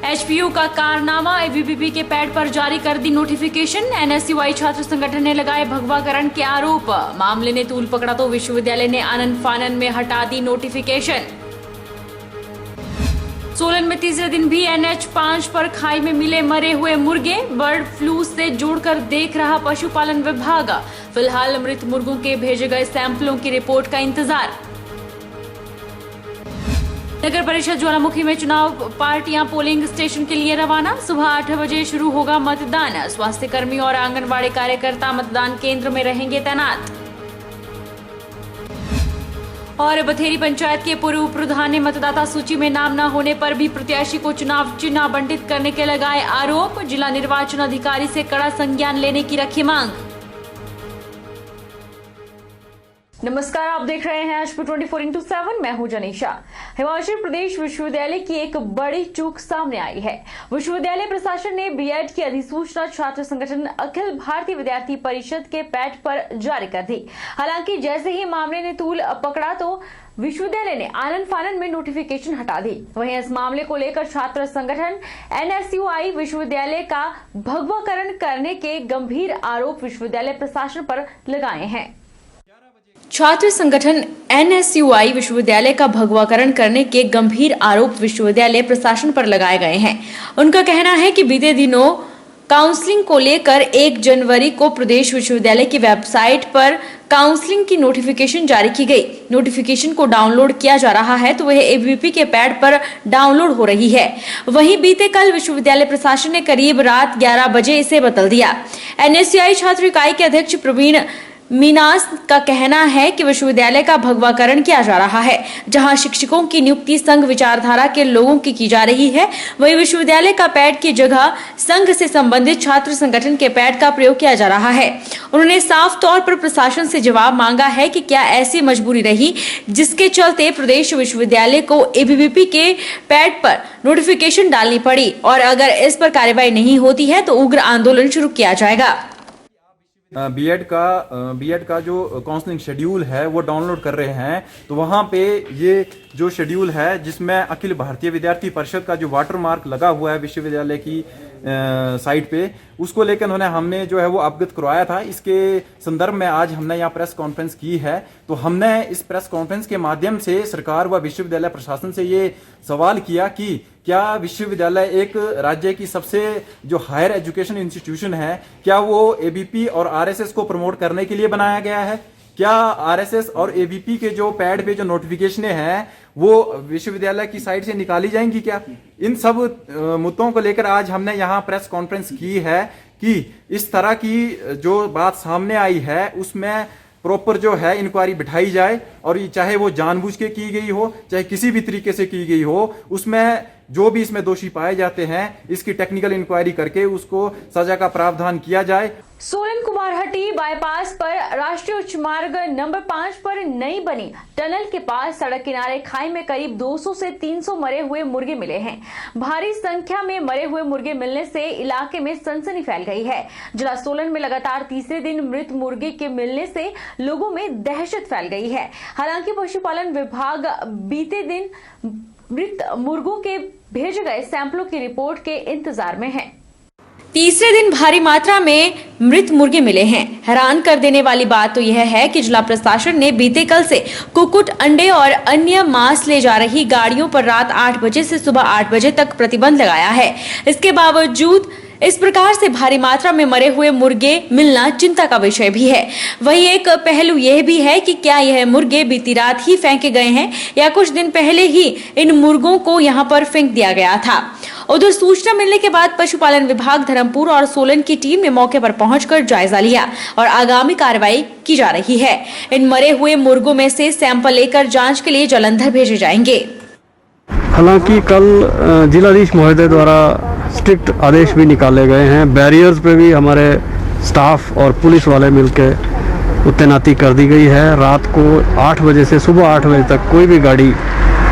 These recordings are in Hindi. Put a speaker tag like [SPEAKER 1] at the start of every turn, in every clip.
[SPEAKER 1] एचपीयू का कारनामा, एबीवीपी के पैड पर जारी कर दी नोटिफिकेशन। एनएसयूआई छात्र संगठन ने लगाए भगवाकरण के आरोप। मामले ने तूल पकड़ा तो विश्वविद्यालय ने आनन फानन में हटा दी नोटिफिकेशन। सोलन में तीसरे दिन भी NH5 पर खाई में मिले मरे हुए मुर्गे। बर्ड फ्लू से जोड़कर देख रहा पशुपालन विभाग। फिलहाल मृत मुर्गों के भेजे गए सैंपलों की रिपोर्ट का इंतजार। नगर परिषद ज्वालामुखी में चुनाव पार्टियां पोलिंग स्टेशन के लिए रवाना। सुबह 8 बजे शुरू होगा मतदान। स्वास्थ्य कर्मी और आंगनबाड़ी कार्यकर्ता मतदान केंद्र में रहेंगे तैनात। और बथेरी पंचायत के पूर्व प्रधान ने मतदाता सूची में नाम न होने पर भी प्रत्याशी को चुनाव चिन्ह आवंटित करने के लगाए आरोप। जिला निर्वाचन अधिकारी से कड़ा संज्ञान लेने की रखी मांग। नमस्कार, आप देख रहे हैं HP 24x7। मैं हूं जनीशा। हिमाचल प्रदेश विश्वविद्यालय की एक बड़ी चूक सामने आई है। विश्वविद्यालय प्रशासन ने बीएड की अधिसूचना छात्र संगठन अखिल भारतीय विद्यार्थी परिषद के पैड पर जारी कर दी। हालांकि जैसे ही मामले ने तूल पकड़ा तो विश्वविद्यालय ने आनन फानन में नोटिफिकेशन हटा दी। वहीं इस मामले को लेकर छात्र संगठन एनएसयूआई विश्वविद्यालय का भगवाकरण करने के गंभीर आरोप विश्वविद्यालय प्रशासन पर लगाए हैं। छात्र संगठन एनएसयूआई विश्वविद्यालय का भगवाकरण करने के गंभीर आरोप विश्वविद्यालय प्रशासन पर लगाए गए हैं। उनका कहना है कि बीते दिनों काउंसलिंग को लेकर 1 जनवरी को प्रदेश विश्वविद्यालय की वेबसाइट पर काउंसलिंग की नोटिफिकेशन जारी की गई। नोटिफिकेशन को डाउनलोड किया जा रहा है तो वह एबीवीपी के पैड पर डाउनलोड हो रही है। वहीं बीते कल विश्वविद्यालय प्रशासन ने करीब रात 11 बजे इसे बदल दिया। एनएसयूआई छात्र इकाई के अध्यक्ष प्रवीण मीनास का कहना है कि विश्वविद्यालय का भगवाकरण किया जा रहा है। जहां शिक्षकों की नियुक्ति संघ विचारधारा के लोगों की जा रही है, वहीं विश्वविद्यालय का पैड की जगह संघ से संबंधित छात्र संगठन के पैड का प्रयोग किया जा रहा है। उन्होंने साफ तौर पर प्रशासन से जवाब मांगा है कि क्या ऐसी मजबूरी रही जिसके चलते प्रदेश विश्वविद्यालय को एबीवीपी के पैड पर नोटिफिकेशन डालनी पड़ी, और अगर इस पर कार्रवाई नहीं होती है तो उग्र आंदोलन शुरू किया जाएगा।
[SPEAKER 2] बीएड का जो काउंसलिंग शेड्यूल है वो डाउनलोड कर रहे हैं, तो वहाँ पे ये जो शेड्यूल है जिसमें अखिल भारतीय विद्यार्थी परिषद का जो वाटरमार्क लगा हुआ है विश्वविद्यालय की साइट पे, उसको लेकर हमने जो है वो अवगत करवाया था। इसके संदर्भ में आज हमने यहाँ प्रेस कॉन्फ्रेंस की है। तो हमने इस प्रेस कॉन्फ्रेंस के माध्यम से सरकार व विश्वविद्यालय प्रशासन से ये सवाल किया कि क्या विश्वविद्यालय एक राज्य की सबसे जो हायर एजुकेशन इंस्टीट्यूशन है, क्या वो एबीपी और आरएसएस को प्रमोट करने के लिए बनाया गया है? क्या आरएसएस और एबीपी के जो पैड पे जो नोटिफिकेशन हैं वो विश्वविद्यालय की साइट से निकाली जाएंगी क्या? इन सब मुद्दों को लेकर आज हमने यहाँ प्रेस कॉन्फ्रेंस की है कि इस तरह की जो बात सामने आई है उसमें प्रॉपर जो है इंक्वायरी बिठाई जाए, और चाहे वो जानबूझ के की गई हो चाहे किसी भी तरीके से की गई हो, उसमें जो भी इसमें दोषी पाए जाते हैं इसकी टेक्निकल इंक्वायरी करके उसको सजा का प्रावधान किया जाए।
[SPEAKER 1] सोलन कुमारहट्टी बाईपास पर राष्ट्रीय उच्च मार्ग नंबर 5 पर नई बनी टनल के पास सड़क किनारे खाई में करीब 200 से 300 मरे हुए मुर्गे मिले हैं। भारी संख्या में मरे हुए मुर्गे मिलने से इलाके में सनसनी फैल गई है। जिला सोलन में लगातार तीसरे दिन मृत मुर्गे के मिलने से लोगों में दहशत फैल गई है। हालांकि पशुपालन विभाग बीते दिन मृत मुर्गों के भेजे गए सैंपलों की रिपोर्ट के इंतजार में है। तीसरे दिन भारी मात्रा में मृत मुर्गे मिले हैं। हैरान कर देने वाली बात तो यह है कि जिला प्रशासन ने बीते कल से कुक्कुट, अंडे और अन्य मांस ले जा रही गाड़ियों पर रात 8 बजे से सुबह 8 बजे तक प्रतिबंध लगाया है। इसके बावजूद इस प्रकार से भारी मात्रा में मरे हुए मुर्गे मिलना चिंता का विषय भी है। वहीं एक पहलू यह भी है कि क्या यह मुर्गे बीती रात ही फेंके गए हैं या कुछ दिन पहले ही इन मुर्गों को यहां पर फेंक दिया गया था। उधर सूचना मिलने के बाद पशुपालन विभाग धर्मपुर और सोलन की टीम ने मौके पर पहुंचकर जायजा लिया और आगामी कार्रवाई की जा रही है। इन मरे हुए मुर्गों में से सैंपल लेकर जांच के लिए जालंधर भेजे जाएंगे।
[SPEAKER 3] हालांकि कल जिलाधीश महोदय द्वारा स्ट्रिक्ट आदेश भी निकाले गए हैं। बैरियर्स पे भी हमारे स्टाफ और पुलिस वाले मिलकर तैनाती कर दी गई है। रात को 8 बजे से सुबह 8 बजे तक कोई भी गाड़ी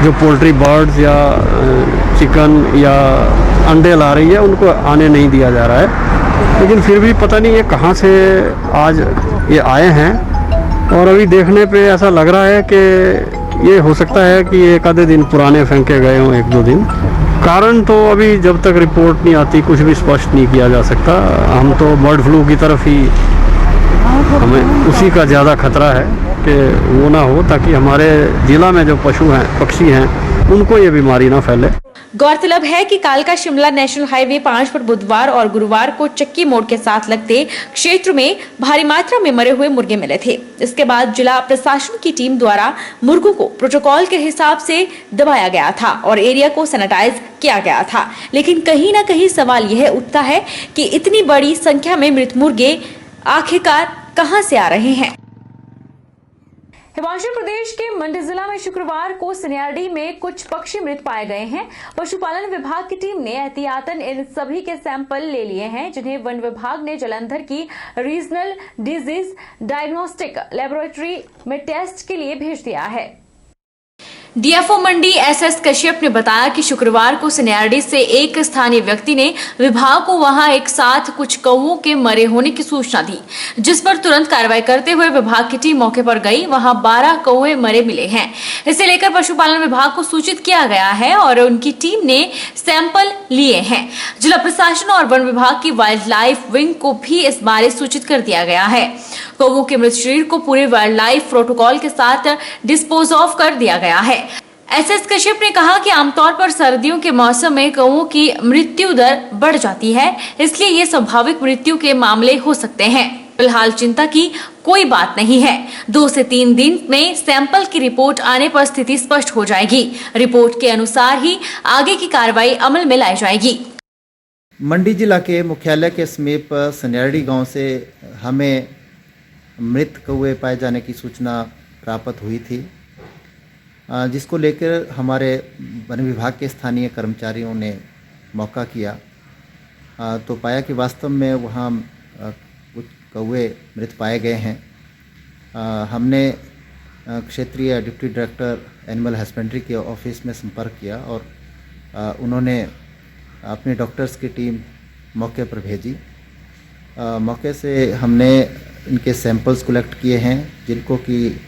[SPEAKER 3] जो पोल्ट्री बर्ड्स या चिकन या अंडे ला रही है उनको आने नहीं दिया जा रहा है। लेकिन फिर भी पता नहीं ये कहाँ से आज ये आए हैं, और अभी देखने पे ऐसा लग रहा है कि ये हो सकता है कि एक आधे दिन पुराने फेंके गए हों, 1-2 दिन। कारण तो अभी जब तक रिपोर्ट नहीं आती कुछ भी स्पष्ट नहीं किया जा सकता। हम तो बर्ड फ्लू की तरफ ही, हमें उसी का ज़्यादा खतरा है कि वो ना हो, ताकि हमारे ज़िला में जो पशु हैं, पक्षी हैं, उनको ये बीमारी ना फैले।
[SPEAKER 1] गौरतलब है कि कालका शिमला नेशनल हाईवे 5 पर बुधवार और गुरुवार को चक्की मोड़ के साथ लगते क्षेत्र में भारी मात्रा में मरे हुए मुर्गे मिले थे। इसके बाद जिला प्रशासन की टीम द्वारा मुर्गों को प्रोटोकॉल के हिसाब से दबाया गया था और एरिया को सैनिटाइज किया गया था। लेकिन कहीं न कहीं सवाल यह उठता है कि इतनी बड़ी संख्या में मृत मुर्गे आखिरकार कहां से आ रहे हैं। हिमाचल प्रदेश के मंडी जिला में शुक्रवार को सन्यारडी में कुछ पक्षी मृत पाए गए हैं। पशुपालन विभाग की टीम ने एहतियातन इन सभी के सैंपल ले लिए हैं, जिन्हें वन विभाग ने जालंधर की रीजनल डिजीज डायग्नोस्टिक लेबोरेटरी में टेस्ट के लिए भेज दिया है। डीएफओ मंडी एसएस कश्यप ने बताया कि शुक्रवार को सन्यारडी से एक स्थानीय व्यक्ति ने विभाग को वहां एक साथ कुछ कौवों के मरे होने की सूचना दी, जिस पर तुरंत कार्रवाई करते हुए विभाग की टीम मौके पर गई। वहां 12 कौवे मरे मिले हैं। इसे लेकर पशुपालन विभाग को सूचित किया गया है और उनकी टीम ने सैंपल लिए हैं। जिला प्रशासन और वन विभाग की वाइल्ड लाइफ विंग को भी इस बारे सूचित कर दिया गया है। कौवों के मृत शरीर को पूरे वाइल्ड लाइफ प्रोटोकॉल के साथ डिस्पोज ऑफ कर दिया गया है। एसएस कश्यप ने कहा कि आमतौर पर सर्दियों के मौसम में कौवों की मृत्यु दर बढ़ जाती है, इसलिए ये स्वाभाविक मृत्यु के मामले हो सकते हैं। फिलहाल चिंता की कोई बात नहीं है। 2 से 3 दिन में सैंपल की रिपोर्ट आने पर स्थिति स्पष्ट हो जाएगी। रिपोर्ट के अनुसार ही आगे की कार्रवाई अमल में लाई जाएगी।
[SPEAKER 4] मंडी जिला के मुख्यालय के समीप सन्यारडी गांव से हमें मृत कौवे पाए जाने की सूचना प्राप्त हुई थी, जिसको लेकर हमारे वन विभाग के स्थानीय कर्मचारियों ने मौका किया तो पाया कि वास्तव में वहाँ कुछ कौवे मृत पाए गए हैं। हमने क्षेत्रीय डिप्टी डायरेक्टर एनिमल हस्बेंड्री के ऑफिस में संपर्क किया और उन्होंने अपने डॉक्टर्स की टीम मौके पर भेजी। मौके से हमने इनके सैंपल्स कलेक्ट किए हैं, जिनको कि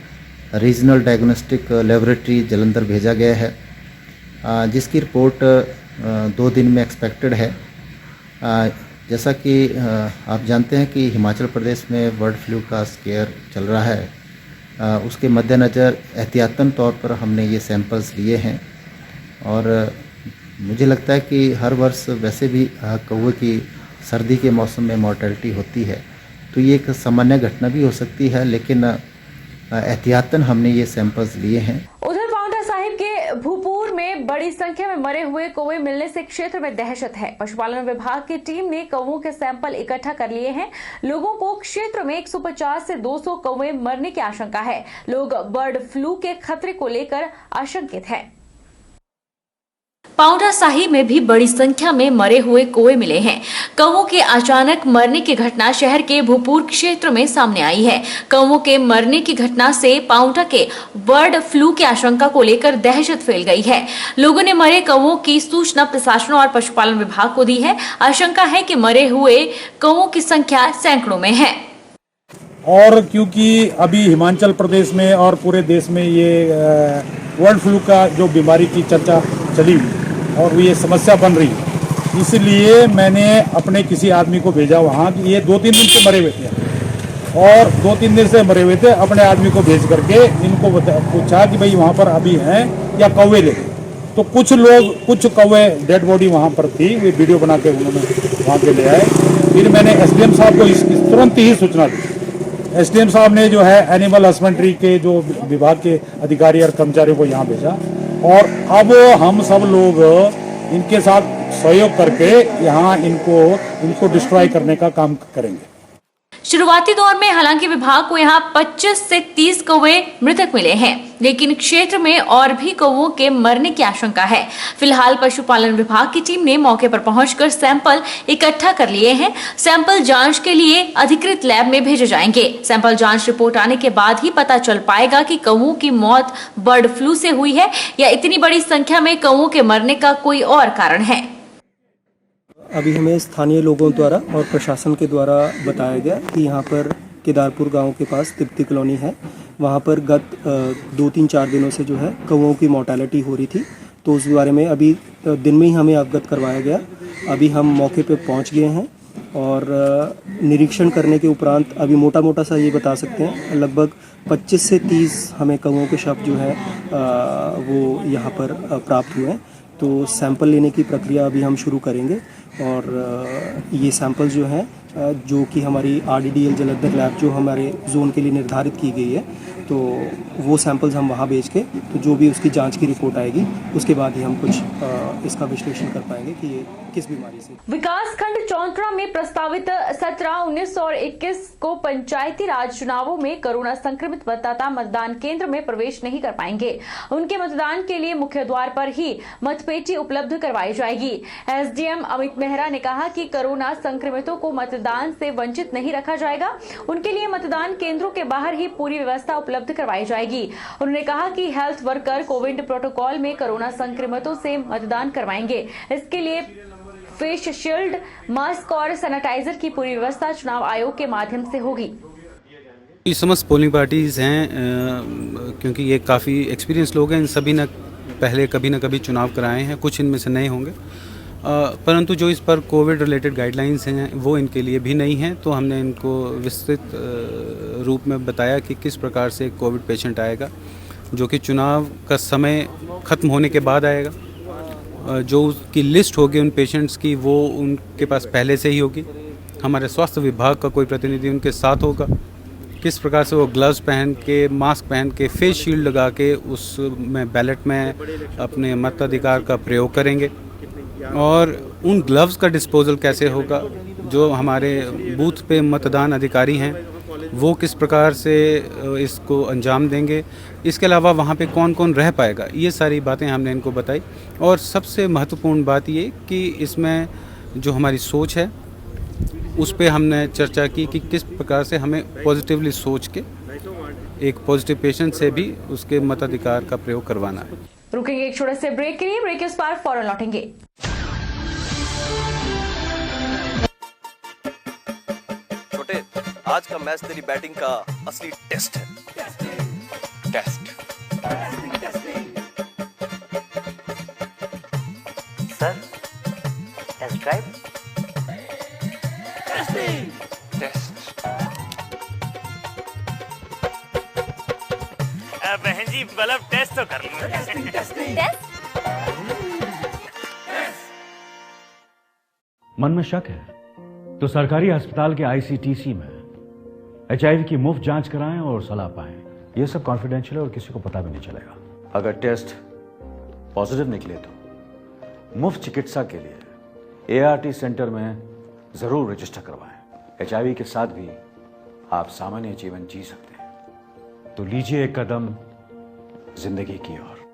[SPEAKER 4] रीजनल डायग्नोस्टिक लेबोरेटरी जालंधर भेजा गया है, जिसकी रिपोर्ट 2 दिन में एक्सपेक्टेड है। जैसा कि आप जानते हैं कि हिमाचल प्रदेश में बर्ड फ्लू का स्केयर चल रहा है, उसके मद्देनज़र एहतियातन तौर पर हमने ये सैंपल्स लिए हैं और मुझे लगता है कि हर वर्ष वैसे भी कौवे की सर्दी के मौसम में मॉर्टेलिटी होती है, तो ये एक सामान्य घटना भी हो सकती है, लेकिन एहतियातन हमने ये सैंपल्स लिए हैं।
[SPEAKER 1] उधर पांवटा साहिब के भूपुर में बड़ी संख्या में मरे हुए कौवे मिलने से क्षेत्र में दहशत है। पशुपालन विभाग की टीम ने कौवों के सैंपल इकट्ठा कर लिए हैं। लोगों को क्षेत्र में 150 से 200 कौवे मरने की आशंका है। लोग बर्ड फ्लू के खतरे को लेकर आशंकित हैं। पांवटा साहिब में भी बड़ी संख्या में मरे हुए कौवे मिले हैं। कौवों के अचानक मरने की घटना शहर के भूपुर क्षेत्र में सामने आई है। कौवों के मरने की घटना से पांवटा के बर्ड फ्लू की आशंका को लेकर दहशत फैल गई है। लोगों ने मरे कौवों की सूचना प्रशासन और पशुपालन विभाग को दी है। आशंका है कि मरे हुए कौवों की संख्या सैकड़ों में है।
[SPEAKER 5] और क्योंकि अभी हिमाचल प्रदेश में और पूरे देश में ये बर्ड फ्लू का जो बीमारी की चर्चा चली और ये समस्या बन रही है, इसलिए मैंने अपने किसी आदमी को भेजा वहाँ कि ये 2-3 दिन से मरे हुए थे और 2-3 दिन से मरे हुए थे। अपने आदमी को भेज करके इनको पूछा कि भाई वहाँ पर अभी हैं या कौवे ले, तो कुछ कौवे डेड बॉडी वहाँ पर थी, वे वीडियो बना के उन्होंने वहाँ पे ले आए। फिर मैंने एसडीएम साहब को इस तुरंत ही सूचना दी। एसडीएम साहब ने जो है एनिमल हस्बेंड्री के जो विभाग के अधिकारी और कर्मचारियों को यहाँ भेजा और अब हम सब लोग इनके साथ सहयोग करके यहाँ इनको डिस्ट्रॉय करने का काम करेंगे।
[SPEAKER 1] शुरुआती दौर में हालांकि विभाग को यहाँ 25 से 30 कौवे मृतक मिले हैं, लेकिन क्षेत्र में और भी कौवों के मरने की आशंका है। फिलहाल पशुपालन विभाग की टीम ने मौके पर पहुंचकर सैंपल इकट्ठा कर लिए हैं। सैंपल जांच के लिए अधिकृत लैब में भेजे जाएंगे। सैंपल जांच रिपोर्ट आने के बाद ही पता चल पाएगा कि कौवों की मौत बर्ड फ्लू से हुई है या इतनी बड़ी संख्या में कौवों के मरने का कोई और कारण है।
[SPEAKER 6] अभी हमें स्थानीय लोगों द्वारा और प्रशासन के द्वारा बताया गया कि यहाँ पर केदारपुर गांव के पास तिब्बती कॉलोनी है, वहाँ पर गत 2-3-4 दिनों से जो है कौवों की मॉर्टेलिटी हो रही थी। तो उस बारे में अभी दिन में ही हमें अवगत करवाया गया। अभी हम मौके पे पहुंच गए हैं और निरीक्षण करने के उपरांत अभी मोटा मोटा सा ये बता सकते हैं लगभग 25 से 30 हमें कौवों के शव जो है वो यहाँ पर प्राप्त हुए हैं। तो सैंपल लेने की प्रक्रिया अभी हम शुरू करेंगे और ये सैंपल जो है जो कि हमारी RDDL जलंधर लैब जो हमारे जोन के लिए निर्धारित की गई है, तो वो सैंपल्स हम वहाँ भेज के तो जो भी उसकी जांच की रिपोर्ट आएगी उसके बाद ही हम कुछ इसका विश्लेषण कर पाएंगे कि ये किस बीमारी से।
[SPEAKER 1] विकास खंड चौंतरा में प्रस्तावित 17, 19 और 21 को पंचायती राज चुनावों में कोरोना संक्रमित मतदाता मतदान केंद्र में प्रवेश नहीं कर पाएंगे। उनके मतदान के लिए मुख्य द्वार पर ही मतपेटी उपलब्ध करवाई जाएगी। SDM अमित मेहरा ने कहा कि कोरोना संक्रमितों को मतदान से वंचित नहीं रखा जाएगा। उनके लिए मतदान केंद्रों के बाहर ही पूरी व्यवस्था उपलब्ध करवाई जाएगी। उन्होंने कहा कि हेल्थ वर्कर कोविड प्रोटोकॉल में कोरोना संक्रमितों से मतदान करवाएंगे। इसके लिए फेस शील्ड, मास्क और सैनिटाइजर की पूरी व्यवस्था चुनाव आयोग के माध्यम से होगी।
[SPEAKER 7] ये समस्त पोलिंग पार्टीज़ हैं, क्योंकि ये काफ़ी एक्सपीरियंस लोग हैं। इन सभी ने पहले कभी ना कभी चुनाव कराए हैं, कुछ इनमें से नए होंगे, परंतु जो इस पर कोविड रिलेटेड गाइडलाइंस हैं वो इनके लिए भी नहीं हैं। तो हमने इनको विस्तृत रूप में बताया कि किस प्रकार से कोविड पेशेंट आएगा, जो कि चुनाव का समय ख़त्म होने के बाद आएगा। जो उसकी लिस्ट होगी उन पेशेंट्स की वो उनके पास पहले से ही होगी। हमारे स्वास्थ्य विभाग का कोई प्रतिनिधि उनके साथ होगा। किस प्रकार से वो ग्लव्स पहन के, मास्क पहन के, फेस शील्ड लगा के उसमें बैलेट में अपने मताधिकार का प्रयोग करेंगे, और उन ग्लव्स का डिस्पोजल कैसे होगा। जो हमारे बूथ पे मतदान अधिकारी हैं वो किस प्रकार से इसको अंजाम देंगे। इसके अलावा वहाँ पे कौन कौन रह पाएगा, ये सारी बातें हमने इनको बताई। और सबसे महत्वपूर्ण बात ये कि इसमें जो हमारी सोच है उस पे हमने चर्चा की कि किस प्रकार से हमें पॉजिटिवली सोच के एक पॉजिटिव पेशेंट से भी उसके मताधिकार का प्रयोग करवाना है।
[SPEAKER 1] रुकेंगे एक छोटे से ब्रेक के लिए। ब्रेक के पार फौरन लौटेंगे।
[SPEAKER 8] छोटे, आज का मैच तेरी बैटिंग का असली टेस्ट है। Test
[SPEAKER 9] sir, test drive.
[SPEAKER 8] Test
[SPEAKER 9] बहन जी मतलब टेस्ट तो कर लो।
[SPEAKER 10] मन में शक है तो सरकारी अस्पताल के ICTC में HIV की मुफ्त जांच कराएं और सलाह पाएं। यह सब कॉन्फिडेंशियल है और किसी को पता भी नहीं चलेगा। अगर टेस्ट पॉजिटिव निकले तो मुफ्त चिकित्सा के लिए ART सेंटर में जरूर रजिस्टर करवाएं। HIV के साथ भी आप सामान्य जीवन जी सकते हैं। तो लीजिए एक कदम जिंदगी की ओर।